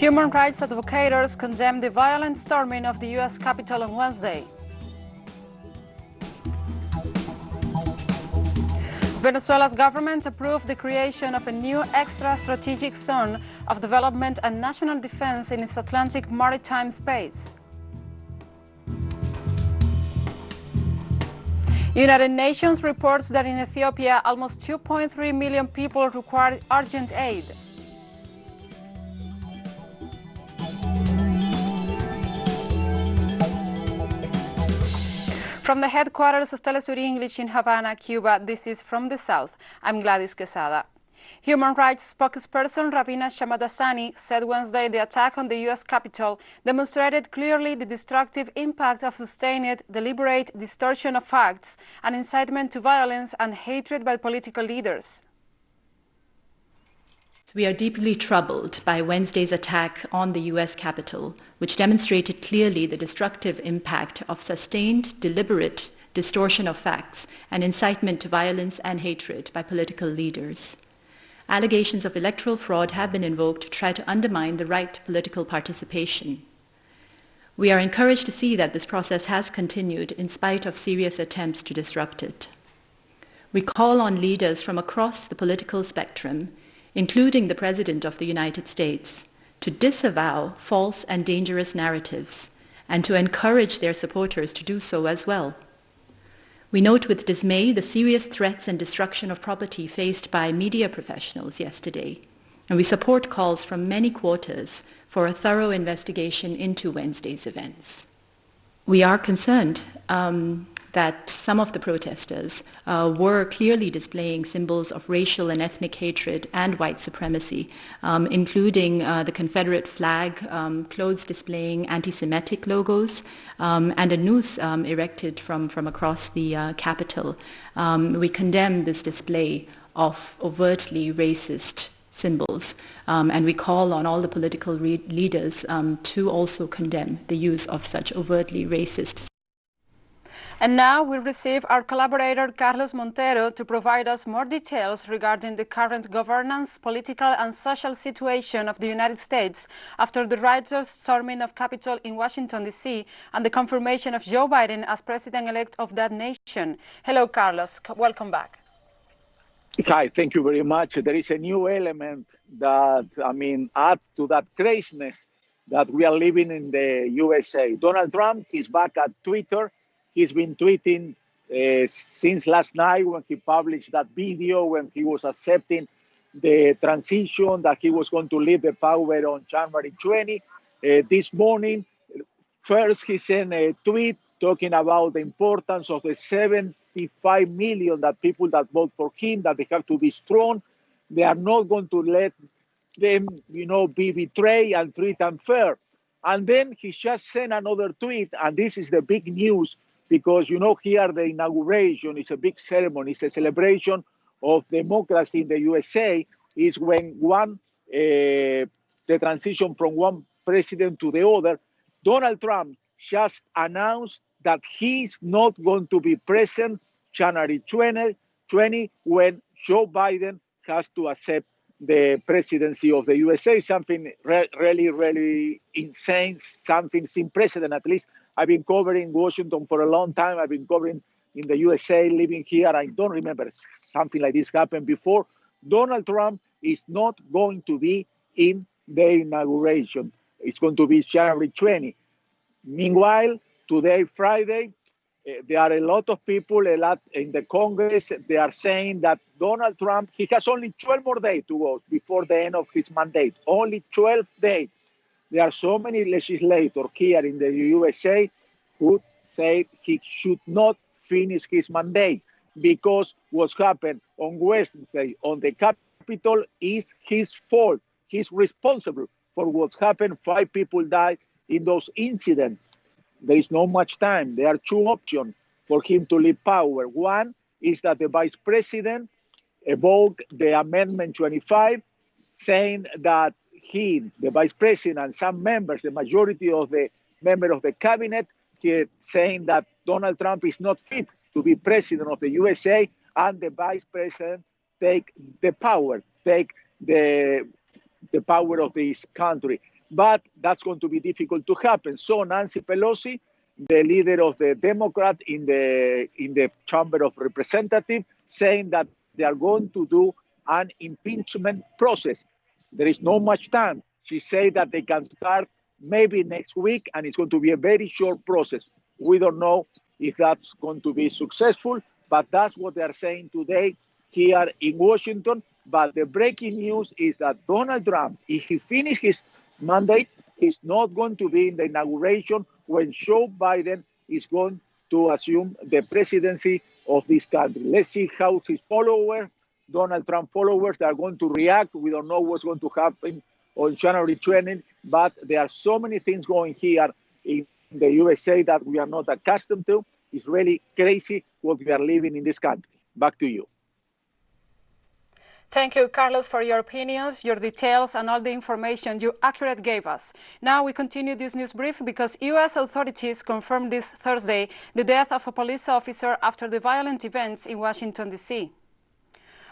Human rights advocates condemned the violent storming of the U.S. Capitol on Wednesday. Venezuela's government approved the creation of a new extra strategic zone of development and national defense in its Atlantic maritime space. United Nations reports that in Ethiopia, almost 2.3 million people require urgent aid. From the headquarters of teleSUR English in Havana, Cuba, this is From the South. I'm Gladys Quesada. Human rights spokesperson Ravina Shamdasani said Wednesday the attack on the U.S. Capitol demonstrated clearly the destructive impact of sustained, deliberate distortion of facts and incitement to violence and hatred by political leaders. We are deeply troubled by Wednesday's attack on the U.S. Capitol, which demonstrated clearly the destructive impact of sustained, deliberate distortion of facts and incitement to violence and hatred by political leaders. Allegations of electoral fraud have been invoked to try to undermine the right to political participation. We are encouraged to see that this process has continued in spite of serious attempts to disrupt it. We call on leaders from across the political spectrum, including the President of the United States, to disavow false and dangerous narratives and to encourage their supporters to do so as well. We note with dismay the serious threats and destruction of property faced by media professionals yesterday, and we support calls from many quarters for a thorough investigation into Wednesday's events. We are concerned that some of the protesters were clearly displaying symbols of racial and ethnic hatred and white supremacy, including the Confederate flag, clothes displaying anti-Semitic logos, and a noose erected from across the Capitol. We condemn this display of overtly racist symbols, and we call on all the political leaders to also condemn the use of such overtly racist. And now we receive our collaborator Carlos Montero to provide us more details regarding the current governance, political and social situation of the United States after the rioters storming of Capitol in Washington, D.C. and the confirmation of Joe Biden as president-elect of that nation. Hello, Carlos. Welcome back. Hi, thank you very much. There is a new element that, adds to that craziness that we are living in the USA. Donald Trump is back at Twitter. He's been tweeting since last night when he published that video when he was accepting the transition that he was going to leave the power on January 20. This morning, first he sent a tweet talking about the importance of the 75 million that people that vote for him, that they have to be strong. They are not going to let them, be betrayed and treated unfair. And then he just sent another tweet, and this is the big news, because, here the inauguration is a big ceremony. It's a celebration of democracy in the USA. Is when the transition from one president to the other, Donald Trump just announced that he's not going to be present January 20 when Joe Biden has to accept the presidency of the USA. Something really, really insane, something sin precedent, at least. I've been covering Washington for a long time. I've been covering in the USA, living here. I don't remember something like this happened before. Donald Trump is not going to be in the inauguration. It's going to be January 20. Meanwhile, today, Friday, there are a lot of people in the Congress. They are saying that Donald Trump, he has only 12 more days to go before the end of his mandate. Only 12 days. There are so many legislators here in the USA who say he should not finish his mandate because what's happened on Wednesday on the Capitol is his fault. He's responsible for what's happened. 5 people died in those incidents. There is not much time. There are 2 options for him to leave power. One is that the vice president evoke the Amendment 25, saying that he, the vice president, and some members, the majority of the members of the cabinet, saying that Donald Trump is not fit to be president of the USA, and the vice president take the power of this country. but that's going to be difficult to happen. So Nancy Pelosi, the leader of the Democrat in the Chamber of Representatives, saying that they are going to do an impeachment process. There is not much time. She said that they can start maybe next week, and it's going to be a very short process. We don't know if that's going to be successful, but that's what they are saying today here in Washington. But the breaking news is that Donald Trump, if he finishes his mandate, he's not going to be in the inauguration when Joe Biden is going to assume the presidency of this country. Let's see how his followers, Donald Trump followers, are going to react. We don't know what's going to happen on January 20th, but there are so many things going here in the USA that we are not accustomed to. It's really crazy what we are living in this country. Back to you. Thank you, Carlos, for your opinions, your details, and all the information you accurately gave us. Now we continue this news brief because U.S. authorities confirmed this Thursday the death of a police officer after the violent events in Washington, D.C.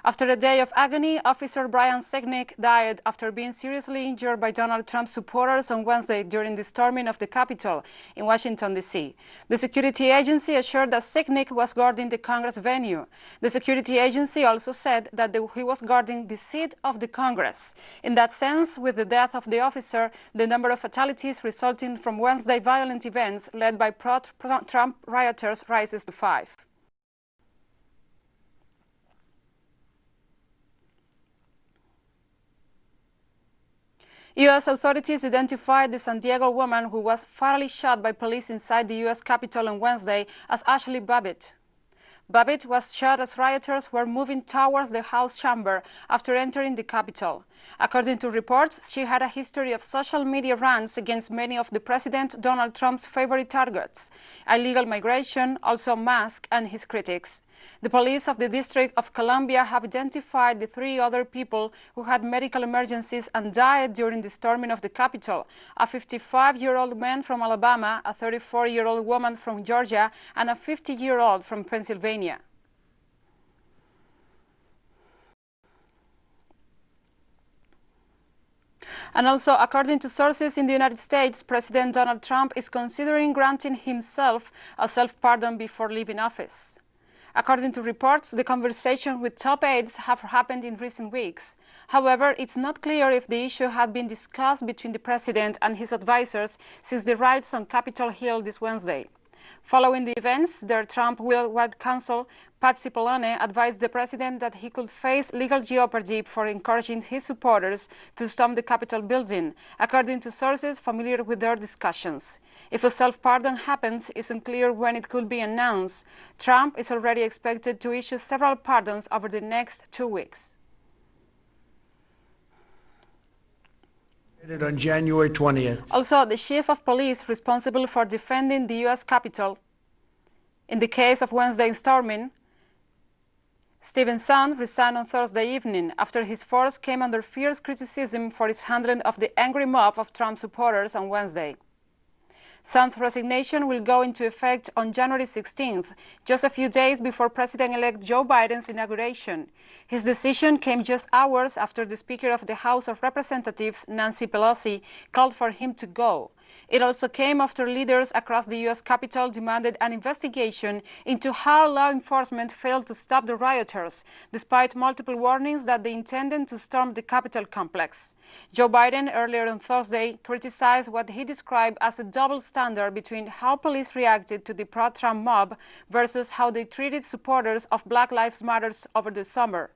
After a day of agony, Officer Brian Sicknick died after being seriously injured by Donald Trump supporters on Wednesday during the storming of the Capitol in Washington, D.C. The security agency assured that Sicknick was guarding the Congress venue. The security agency also said that he was guarding the seat of the Congress. In that sense, with the death of the officer, the number of fatalities resulting from Wednesday violent events led by pro-Trump rioters rises to 5. U.S. authorities identified the San Diego woman who was fatally shot by police inside the U.S. Capitol on Wednesday as Ashley Babbitt. Babbitt was shot as rioters were moving towards the House chamber after entering the Capitol. According to reports, she had a history of social media rants against many of the President Donald Trump's favorite targets: illegal migration, also Musk and his critics. The police of the District of Columbia have identified the 3 other people who had medical emergencies and died during the storming of the Capitol: a 55-year-old man from Alabama, a 34-year-old woman from Georgia, and a 50-year-old from Pennsylvania. And also, according to sources in the United States, President Donald Trump is considering granting himself a self-pardon before leaving office. According to reports, the conversations with top aides have happened in recent weeks. However, it's not clear if the issue had been discussed between the president and his advisors since the riots on Capitol Hill this Wednesday. Following the events, their Trump Worldwide Counsel, Pat Cipollone, advised the president that he could face legal jeopardy for encouraging his supporters to storm the Capitol building, according to sources familiar with their discussions. If a self-pardon happens, it's unclear when it could be announced. Trump is already expected to issue several pardons over the next 2 weeks. On January 20th. Also, the chief of police responsible for defending the U.S. Capitol in the case of Wednesday's storming, Stephen Sund, resigned on Thursday evening after his force came under fierce criticism for its handling of the angry mob of Trump supporters on Wednesday. Sund's resignation will go into effect on January 16th, just a few days before President-elect Joe Biden's inauguration. His decision came just hours after the Speaker of the House of Representatives, Nancy Pelosi, called for him to go. It also came after leaders across the U.S. Capitol demanded an investigation into how law enforcement failed to stop the rioters, despite multiple warnings that they intended to storm the Capitol complex. Joe Biden earlier on Thursday criticized what he described as a double standard between how police reacted to the pro-Trump mob versus how they treated supporters of Black Lives Matter over the summer.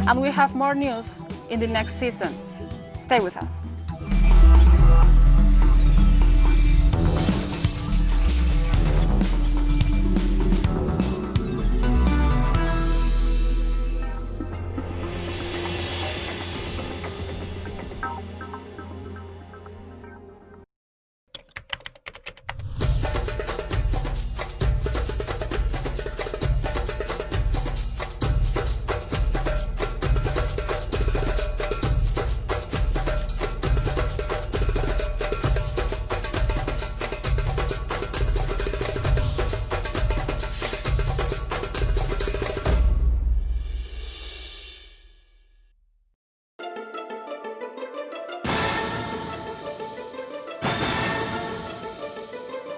And we have more news in the next season. Stay with us.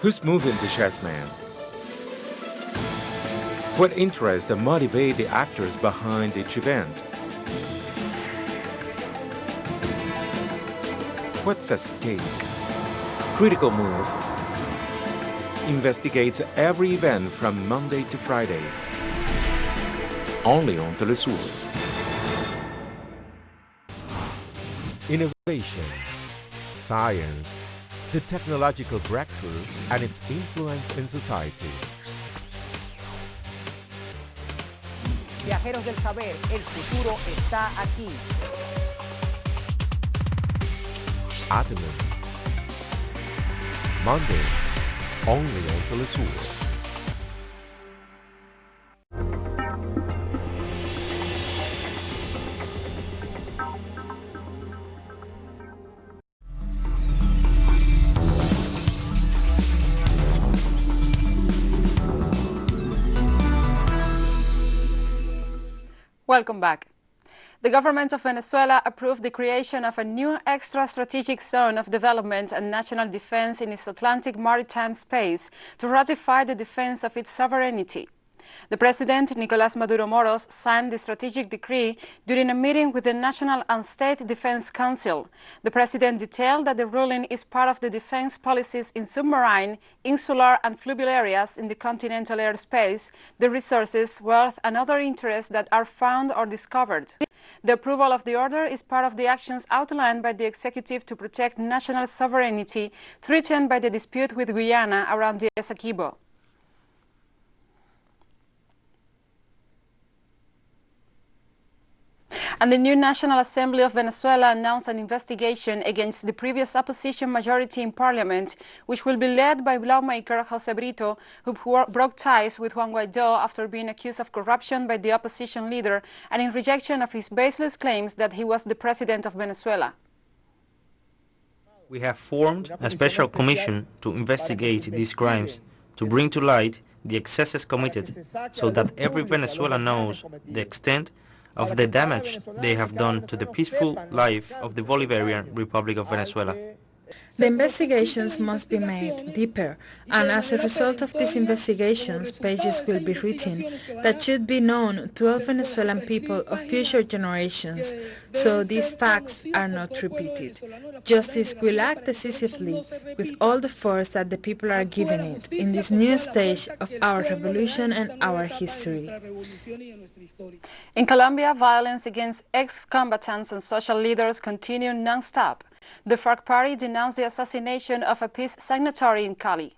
Who's moving the chess man? What interests and motivate the actors behind each event? What's at stake? Critical Move investigates every event from Monday to Friday, only on teleSUR. Innovation, science, the technological breakthrough and its influence in society. Viajeros del saber, el futuro está aquí. Atomism, Monday, only on teleSUR. Welcome back. The government of Venezuela approved the creation of a new extra-strategic zone of development and national defense in its Atlantic maritime space to ratify the defense of its sovereignty. The president, Nicolas Maduro signed the strategic decree during a meeting with the National and State Defense Council. The president detailed that the ruling is part of the defense policies in submarine, insular and fluvial areas in the continental airspace, the resources, wealth and other interests that are found or discovered. The approval of the order is part of the actions outlined by the executive to protect national sovereignty threatened by the dispute with Guyana around the Essequibo. And the new National Assembly of Venezuela announced an investigation against the previous opposition majority in parliament, which will be led by lawmaker José Brito, who broke ties with Juan Guaidó after being accused of corruption by the opposition leader and in rejection of his baseless claims that he was the president of Venezuela. We have formed a special commission to investigate these crimes, to bring to light the excesses committed, so that every Venezuelan knows the extent of the damage they have done to the peaceful life of the Bolivarian Republic of Venezuela. The investigations must be made deeper, and as a result of these investigations, pages will be written that should be known to all Venezuelan people of future generations, so these facts are not repeated. Justice will act decisively with all the force that the people are giving it in this new stage of our revolution and our history. In Colombia, violence against ex-combatants and social leaders continue non-stop. The Farc party denounced the assassination of a peace signatory in Cali.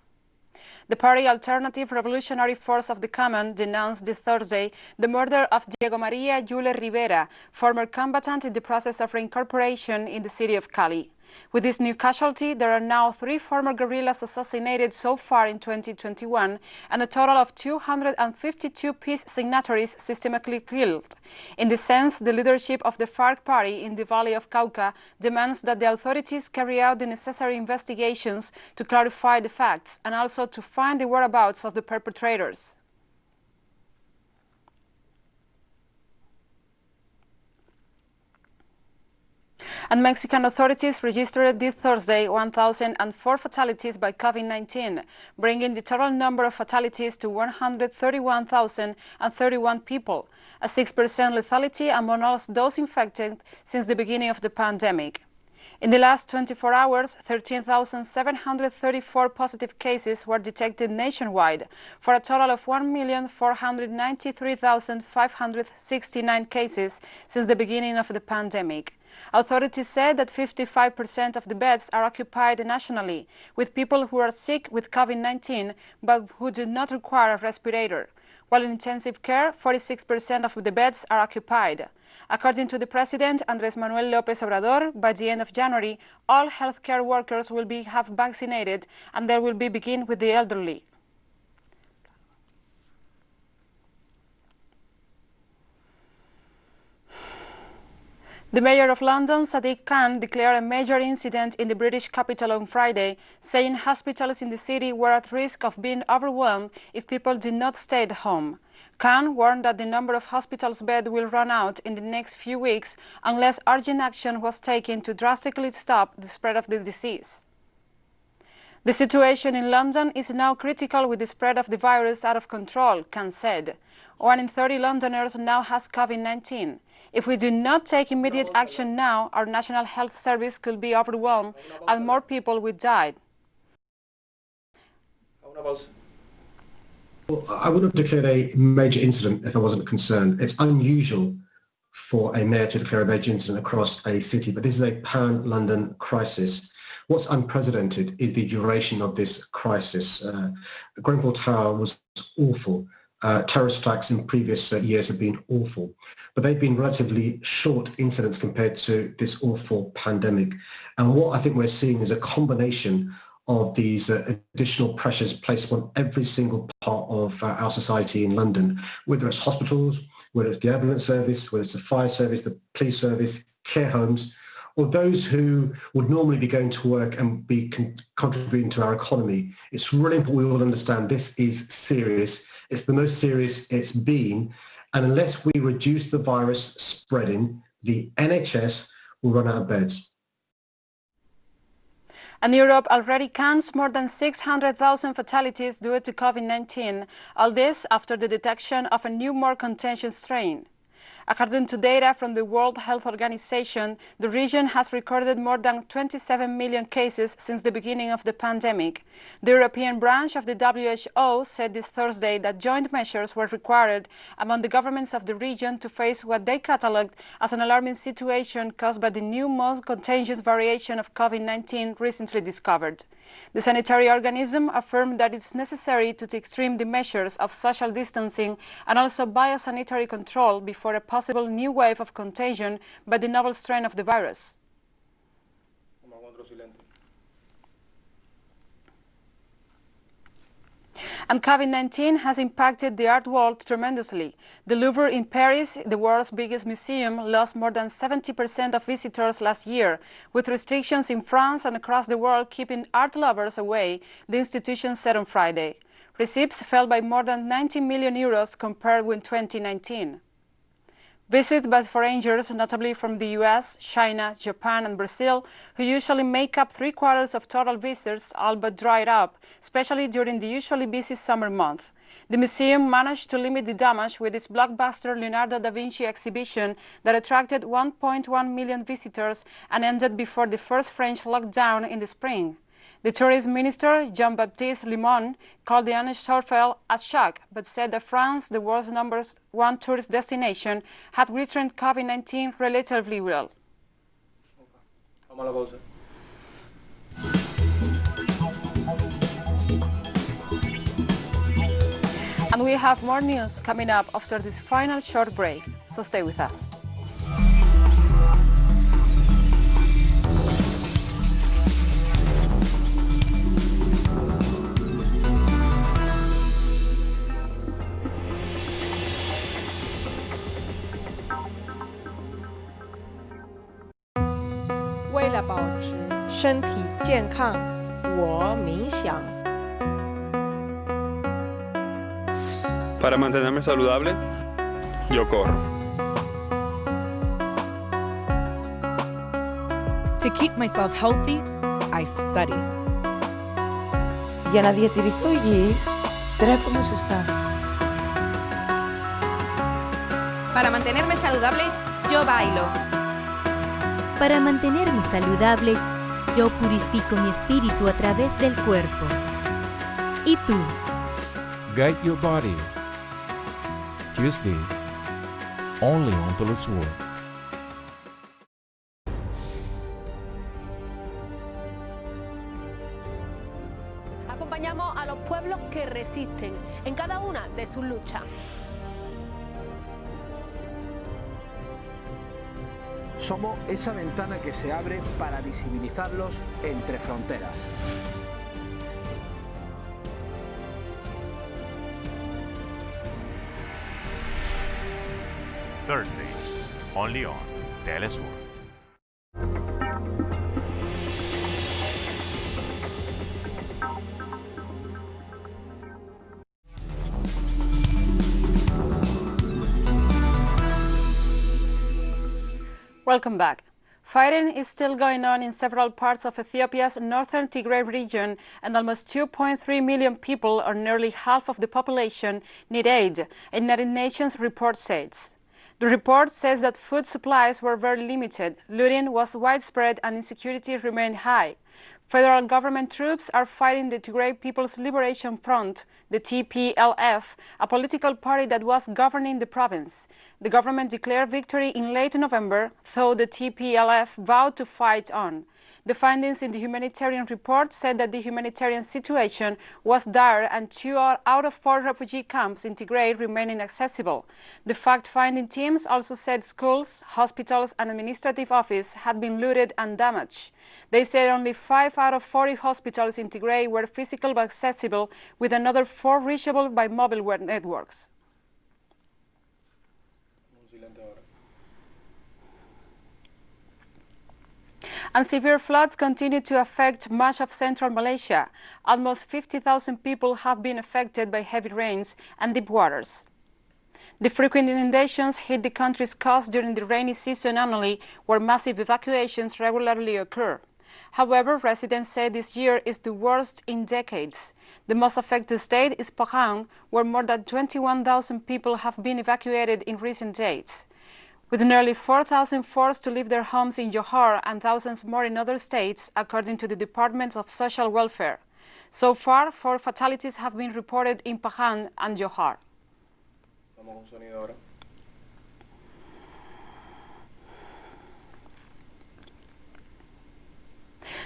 The party Alternative Revolutionary Force of the Common denounced this Thursday the murder of Diego Maria Yule Rivera, former combatant in the process of reincorporation in the city of Cali. With this new casualty, there are now 3 former guerrillas assassinated so far in 2021 and a total of 252 peace signatories systematically killed. In this sense, the leadership of the Farc party in the Valley of Cauca demands that the authorities carry out the necessary investigations to clarify the facts and also to find the whereabouts of the perpetrators. And Mexican authorities registered this Thursday 1,004 fatalities by COVID-19, bringing the total number of fatalities to 131,031 people, a 6% lethality among all those infected since the beginning of the pandemic. In the last 24 hours, 13,734 positive cases were detected nationwide, for a total of 1,493,569 cases since the beginning of the pandemic. Authorities said that 55% of the beds are occupied nationally, with people who are sick with COVID-19 but who do not require a respirator, while in intensive care, 46% of the beds are occupied. According to the President, Andrés Manuel López Obrador, by the end of January, all healthcare workers will have vaccinated, and they will begin with the elderly. The Mayor of London, Sadiq Khan, declared a major incident in the British capital on Friday, saying hospitals in the city were at risk of being overwhelmed if people did not stay at home. Khan warned that the number of hospitals beds will run out in the next few weeks unless urgent action was taken to drastically stop the spread of the disease. The situation in London is now critical with the spread of the virus out of control, Khan said. 1 in 30 Londoners now has COVID-19. If we do not take immediate action now, our National Health Service could be overwhelmed and more people will die. Well, I would have declared a major incident if I wasn't concerned. It's unusual for a mayor to declare a major incident across a city, but this is a pan-London crisis. What's unprecedented is the duration of this crisis. Grenfell Tower was awful. Terrorist attacks in previous years have been awful, but they've been relatively short incidents compared to this awful pandemic. And what I think we're seeing is a combination of these additional pressures placed on every single part of our society in London, whether it's hospitals, whether it's the ambulance service, whether it's the fire service, the police service, care homes, or those who would normally be going to work and be contributing to our economy. It's really important we all understand this is serious. It's the most serious it's been. And unless we reduce the virus spreading, the NHS will run out of beds. And Europe already counts more than 600,000 fatalities due to COVID-19, all this after the detection of a new, more contagious strain. According to data from the World Health Organization, the region has recorded more than 27 million cases since the beginning of the pandemic. The European branch of the WHO said this Thursday that joint measures were required among the governments of the region to face what they catalogued as an alarming situation caused by the new, most contagious variation of COVID-19 recently discovered. The sanitary organism affirmed that it's necessary to take extreme measures of social distancing and also biosanitary control before a possible new wave of contagion by the novel strain of the virus. And COVID-19 has impacted the art world tremendously. The Louvre in Paris, the world's biggest museum, lost more than 70% of visitors last year. With restrictions in France and across the world keeping art lovers away, the institution said on Friday. Receipts fell by more than 90 million euros compared with 2019. Visits by foreigners, notably from the US, China, Japan and Brazil, who usually make up 3/4 of total visitors, all but dried up, especially during the usually busy summer month. The museum managed to limit the damage with its blockbuster Leonardo da Vinci exhibition that attracted 1.1 million visitors and ended before the first French lockdown in the spring. The tourism minister, Jean-Baptiste Limon, called the unstoppable a shock, but said that France, the world's #1 tourist destination, had returned COVID-19 relatively well. And we have more news coming up after this final short break, so stay with us. Para mantenerme saludable, yo corro. To keep myself healthy, I study. Για να διατηρηθώ υγιής, τρέφομαι σωστά. Para mantenerme saludable, yo bailo. Para mantenerme saludable, yo purifico mi espíritu a través del cuerpo. ¿Y tú? Guide your body. Tuesdays, only on teleSUR. Acompañamos a los pueblos que resisten en cada una de sus luchas. Somos esa ventana que se abre para visibilizarlos entre fronteras. Thursdays, only on teleSUR. Welcome back. Fighting is still going on in several parts of Ethiopia's northern Tigray region, and almost 2.3 million people, or nearly half of the population, need aid, a United Nations report says. The report says that food supplies were very limited, looting was widespread, and insecurity remained high. Federal government troops are fighting the Tigray People's Liberation Front, the TPLF, a political party that was governing the province. The government declared victory in late November, though the TPLF vowed to fight on. The findings in the humanitarian report said that the humanitarian situation was dire and 2 out of 4 refugee camps in Tigray remain inaccessible. The fact-finding teams also said schools, hospitals and administrative offices had been looted and damaged. They said only 5 out of 40 hospitals in Tigray were physically accessible, with another 4 reachable by mobile networks. And severe floods continue to affect much of central Malaysia. Almost 50,000 people have been affected by heavy rains and deep waters. The frequent inundations hit the country's coast during the rainy season annually, where massive evacuations regularly occur. However, residents say this year is the worst in decades. The most affected state is Pahang, where more than 21,000 people have been evacuated in recent days. With nearly 4,000 forced to leave their homes in Johor and thousands more in other states, according to the Department of Social Welfare. So far, 4 fatalities have been reported in Pahang and Johor.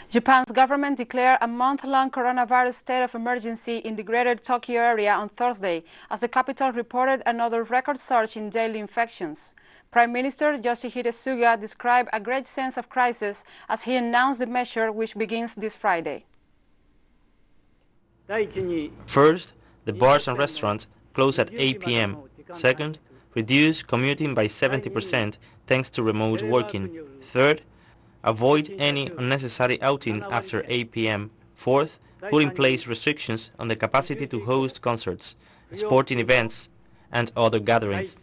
Japan's government declared a month-long coronavirus state of emergency in the greater Tokyo area on Thursday, as the capital reported another record surge in daily infections. Prime Minister Yoshihide Suga described a great sense of crisis as he announced the measure, which begins this Friday. First, the bars and restaurants close at 8 p.m. Second, reduce commuting by 70% thanks to remote working. Third, avoid any unnecessary outing after 8 p.m. Fourth, put in place restrictions on the capacity to host concerts, sporting events, and other gatherings.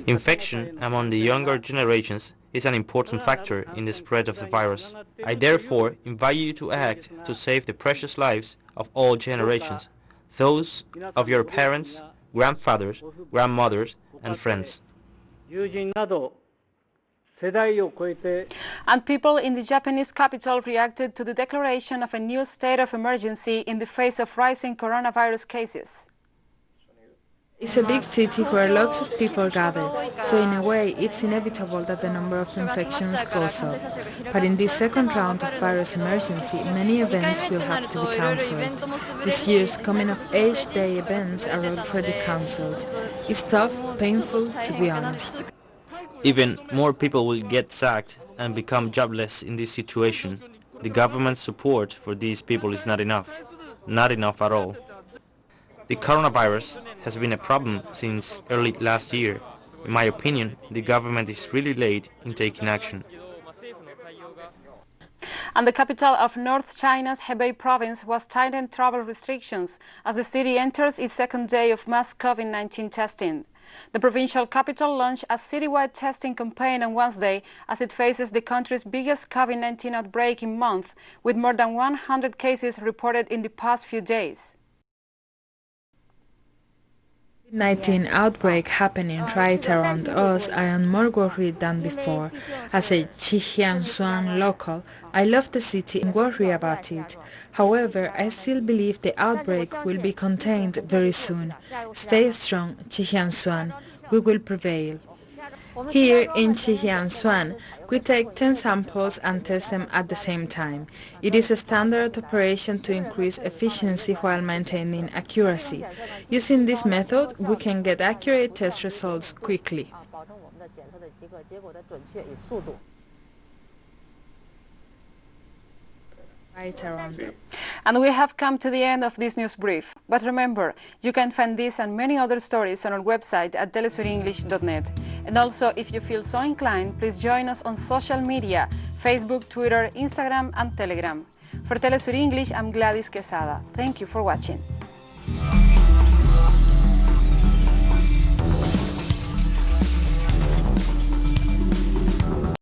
Infection among the younger generations is an important factor in the spread of the virus. I therefore invite you to act to save the precious lives of all generations, those of your parents, grandfathers, grandmothers, and friends. And people in the Japanese capital reacted to the declaration of a new state of emergency in the face of rising coronavirus cases. It's a big city where lots of people gather, so in a way it's inevitable that the number of infections goes up. But in this second round of virus emergency, many events will have to be cancelled. This year's coming-of-age day events are already cancelled. It's tough, painful, to be honest. Even more people will get sacked and become jobless in this situation. The government's support for these people is not enough. Not enough at all. The coronavirus has been a problem since early last year. In my opinion, the government is really late in taking action. And the capital of North China's Hebei province was tightened travel restrictions as the city enters its second day of mass COVID-19 testing. The provincial capital launched a citywide testing campaign on Wednesday as it faces the country's biggest COVID-19 outbreak in months, with more than 100 cases reported in the past few days. COVID-19 outbreak happening right around us, I am more worried than before. As a Chihianshuan local, I love the city and worry about it. However, I still believe the outbreak will be contained very soon. Stay strong, Chihianshuan. We will prevail. Here in Chihianshuan, we take 10 samples and test them at the same time. It is a standard operation to increase efficiency while maintaining accuracy. Using this method, we can get accurate test results quickly. And we have come to the end of this news brief. But remember, you can find this and many other stories on our website at telesurenglish.net. And also, if you feel so inclined, please join us on social media, Facebook, Twitter, Instagram and Telegram. For TeleSUR English, I'm Gladys Quesada. Thank you for watching.